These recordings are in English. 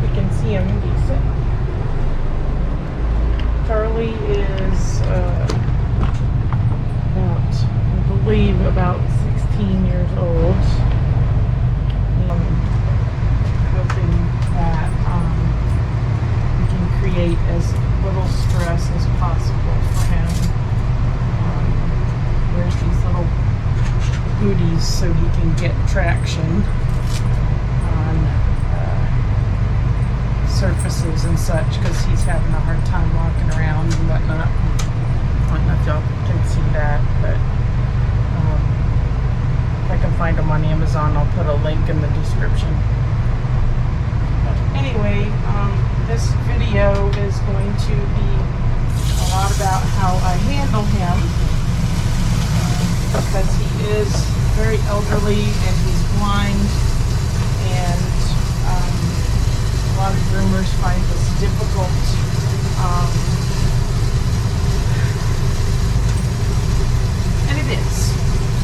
you can see him decent. Charlie is I believe about 16 years old. Hoping that we can create as little stress as possible for him. There's these little booties so he can get traction on surfaces and such, because he's having a hard time walking around and whatnot. I don't know if y'all can see that, but if I can find them on Amazon, I'll put a link in the description. But anyway, this video is going to be a lot about how I handle him, because he is very elderly and he's blind, and a lot of groomers find this difficult. And it is.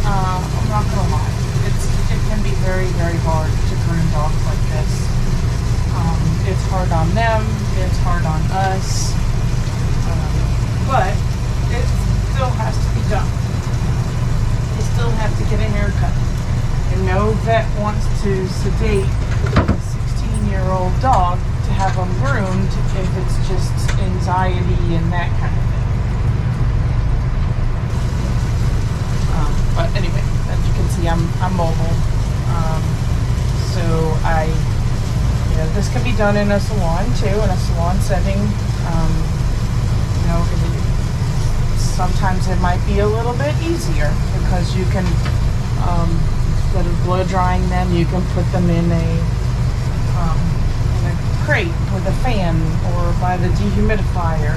I'm not gonna lie. It can be very, very hard to groom dogs like this. It's hard on them. It's hard on us. But it still has to be done. You still have to get a haircut. And no vet wants to sedate a 16-year-old dog to have them groomed if it's just anxiety and that kind of thing. But anyway, as you can see, I'm mobile. So this can be done in a salon too, in a salon setting. Sometimes it might be a little bit easier because you can, instead of blow drying them, you can put them in a crate with a fan or by the dehumidifier.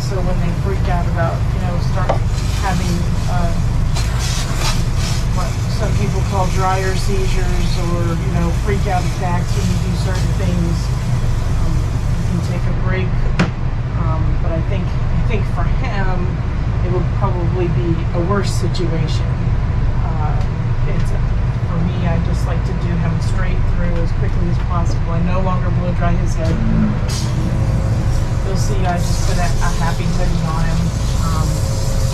So when they freak out about, start having what some people call dryer seizures or, freak out attacks when you do certain things, you can take a break. But I think for him, it would probably be a worse situation. For me, I just like to do him straight through as quickly as possible. I no longer blow dry his head. You'll see I just put a happy hoodie on him.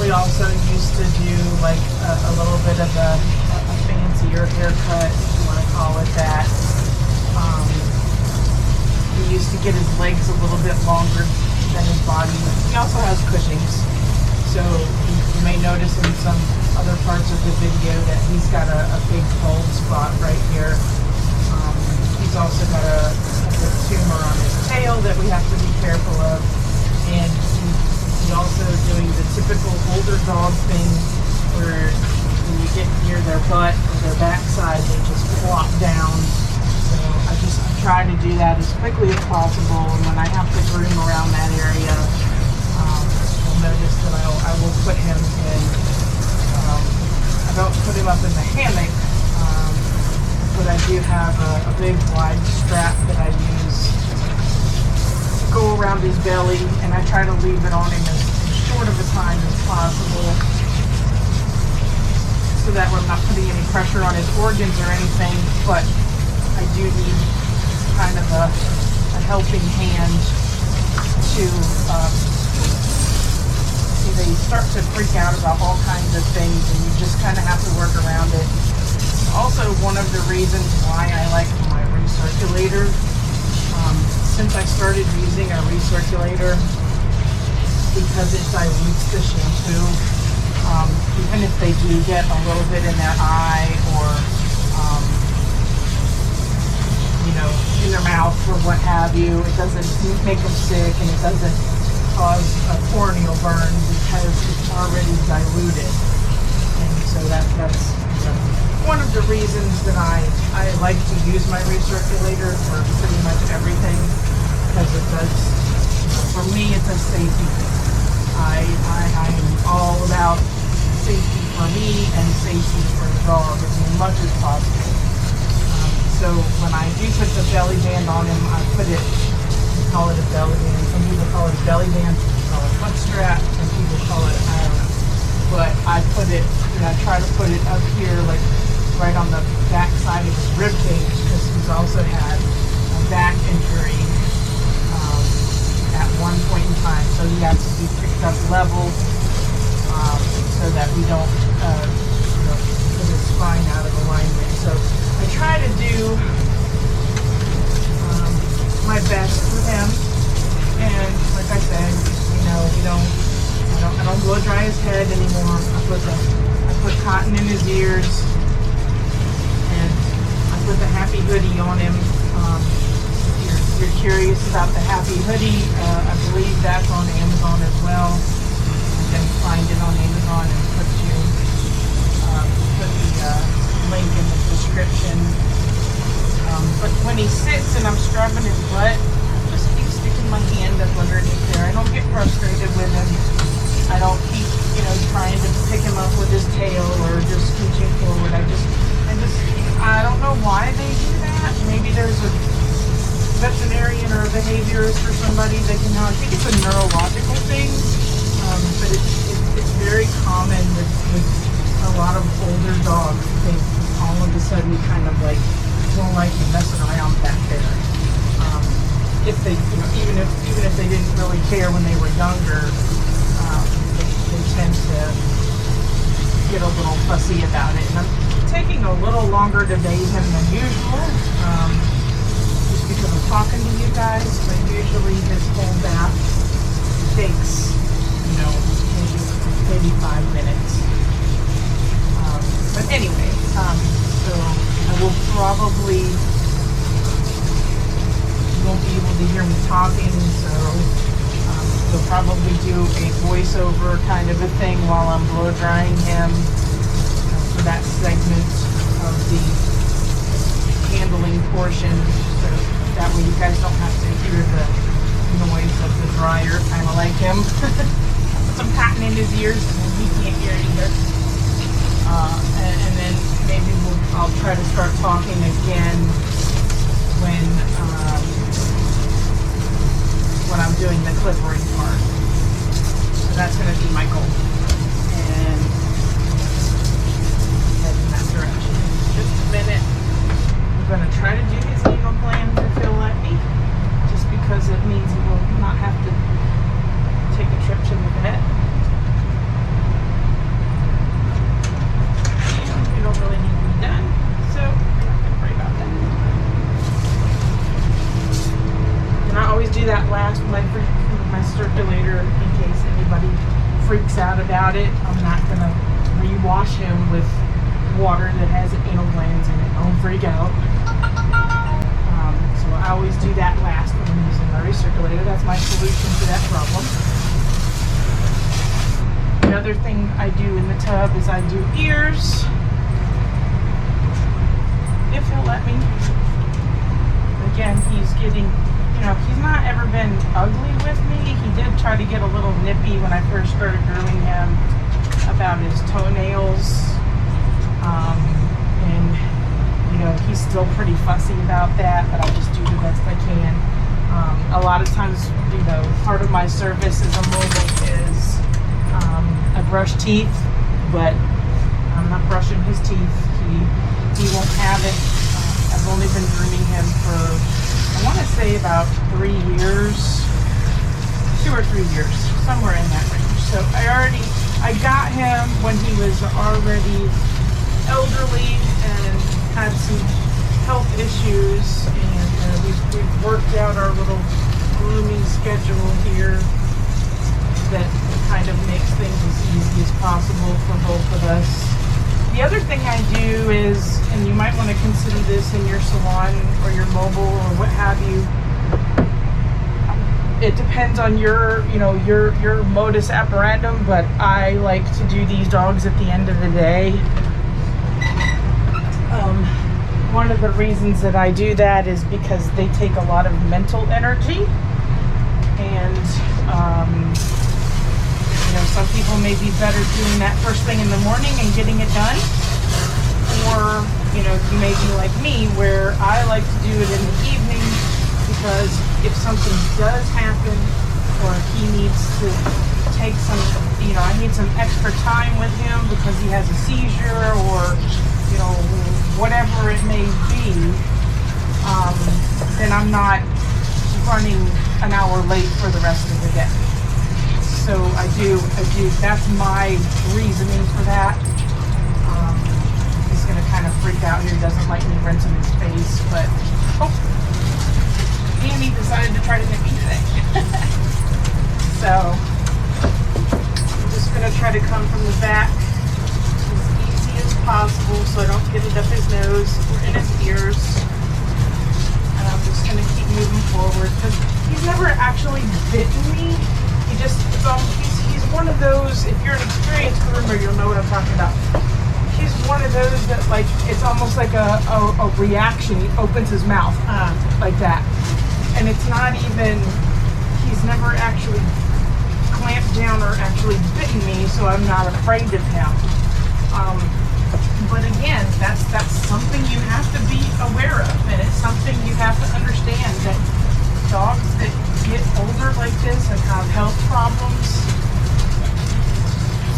We also used to do like a little bit of a fancier haircut, if you want to call it that. He used to get his legs a little bit longer than his body. He also has Cushing's, so you may notice in some other parts of the video that he's got a big bald spot right here. He's also got a tumor on his tail that we have to be careful of, and he's also doing the typical older dog thing where when you get near their butt or their backside, they just flop down. So I try to do that as quickly as possible, and when I have to groom around that area, you'll notice that I will put him in, I don't put him up in the hammock, but I do have a big wide strap that I use to go around his belly, and I try to leave it on him as short of a time as possible, so that we're not putting any pressure on his organs or anything, but I do need kind of a helping hand to, they start to freak out about all kinds of things, and you just kind of have to work around it. Also, one of the reasons why I like my recirculator, since I started using a recirculator, because it dilutes the shampoo, even if they do get a little bit in their eye or in their mouth or what have you, it doesn't make them sick, and it doesn't cause a corneal burn because it's already diluted. And so that's one of the reasons that I like to use my recirculator for pretty much everything, because it does, for me, it's a safety thing. I am all about safety for me and safety for the dog as much as possible. So when I do put the belly band on him, I put it, we call it a belly band. Some people call it a belly band, some call it a foot strap, some people call it, I don't know. But I put it, I try to put it up here, like right on the back side of his rib cage, because he's also had a back and head anymore. I put cotton in his ears, and I put the happy hoodie on him. If you're curious about the happy hoodie, I believe that's on Amazon as well. You can find it on Amazon and put the link in the description. But when he sits and I'm scrubbing his butt, I just keep sticking my hand up underneath there. I don't get frustrated with him. I don't keep, trying to pick him up with his tail or just scooching forward. I don't know why they do that. Maybe there's a veterinarian or a behaviorist or somebody that can help. I think it's a neurological thing, but it's very common with a lot of older dogs. They all of a sudden kind of like don't like you messing around back there. If they, even if they didn't really care when they were younger, they tend to get a little fussy about it. And I'm taking a little longer to bathe him than usual, just because I'm talking to you guys. But usually his whole bath takes, maybe 5 minutes. But anyway, so I will probably, you won't be able to hear me talking, so we'll probably do a voiceover kind of a thing while I'm blow drying him for that segment of the handling portion, so that way you guys don't have to hear the noise of the dryer, kind of like him. Put some cotton in his ears and then he can't hear either. And then maybe I'll try to start talking again when I'm doing the clippering part. So that's going to be my goal. And head in that direction. Just a minute. I'm going to try to do his anal glands if he'll let me. Just because it means he will not have to take a trip to the vet. You don't really need to be done, so I'm not going to worry about that. And I always do that last with my circulator in case anybody freaks out about it. I'm not going to rewash him with water that has anal glands in it. Don't freak out. So I always do that last when I'm using my recirculator. That's my solution to that problem. The other thing I do in the tub is I do ears. If he'll let me. Again, he's getting, he's not ever been ugly with me. He did try to get a little nippy when I first started grooming him about his toenails. And, he's still pretty fussy about that, but I just do the best I can. A lot of times, part of my service as a mobile is I brush teeth, but I'm not brushing his teeth. He won't have it. I've only been grooming him for, I want to say about 3 years, 2 or 3 years, somewhere in that range. So I got him when he was already elderly and had some health issues, and we've worked out our little grooming schedule here that kind of makes things as easy as possible for both of us. The other thing I do is, and you might want to consider this in your salon or your mobile or what have you, it depends on your modus operandum, but I like to do these dogs at the end of the day. One of the reasons that I do that is because they take a lot of mental energy, and some people may be better doing that first thing in the morning and getting it done, or you may be like me where I like to do it in the evening, because if something does happen or he needs to take some, I need some extra time with him because he has a seizure or whatever it may be, then I'm not running an hour late for the rest of the day. So I do, that's my reasoning for that. He's going to kind of freak out here. He doesn't like me rinsing his face, but, and he decided to try to hit me today. So, I'm just just going to try to come from the back as easy as possible so I don't get it up his nose or in his ears. And I'm just going to keep moving forward because he's never actually bitten me. He's one of those, if you're an experienced groomer, you'll know what I'm talking about. He's one of those that, like, it's almost like a reaction. He opens his mouth like that. And it's not even, he's never actually clamped down or actually bitten me, so I'm not afraid of him. But again, that's something you have to be aware of, and it's something you have to understand, that dogs that get older like this and have health problems,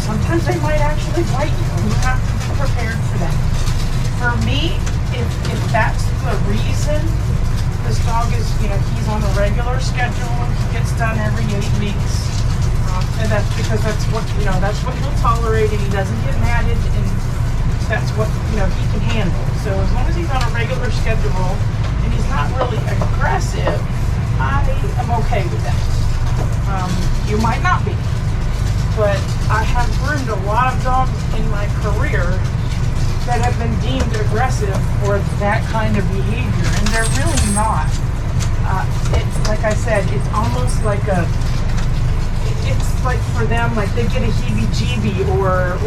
sometimes they might actually bite you. You have to be prepared for that. For me, if that's the reason, this dog is, he's on a regular schedule. He gets done every 8 weeks. And that's because that's what he'll tolerate, and he doesn't get mad at, and that's what, he can handle. So as long as he's on a regular schedule and he's not really aggressive, I am okay with that. You might not be, but I have groomed a lot of dogs in my career that have been deemed aggressive for that kind of behavior, and they're really not. It's like I said, it's almost like it's like for them, like they get a heebie-jeebie or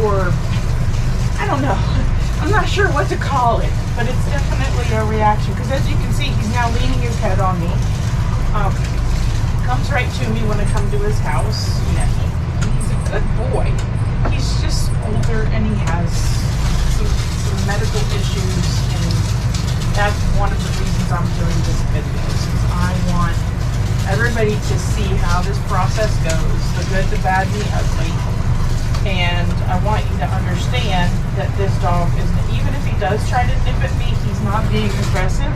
I don't know. I'm not sure what to call it, but it's definitely a reaction. Because as you can see, he's now leaning his head on me. Comes right to me when I come to his house. He's a good boy. He's just older and he has some medical issues, and that's one of the reasons I'm doing this video. Since I want everybody to see how this process goes, the good, the bad, and the ugly. And I want you to understand that this dog isn't, even if he does try to nip at me, he's not being aggressive.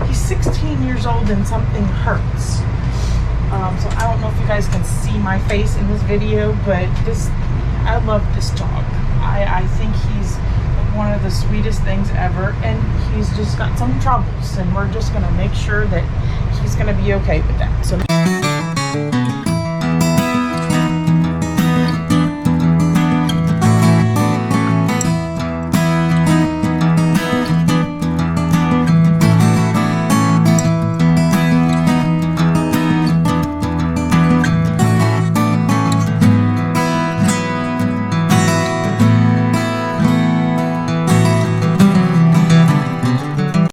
He's 16 years old and something hurts. So I don't know if you guys can see my face in this video, but I love this dog. I think he's one of the sweetest things ever, and he's just got some troubles, and we're just going to make sure that he's going to be okay with that. So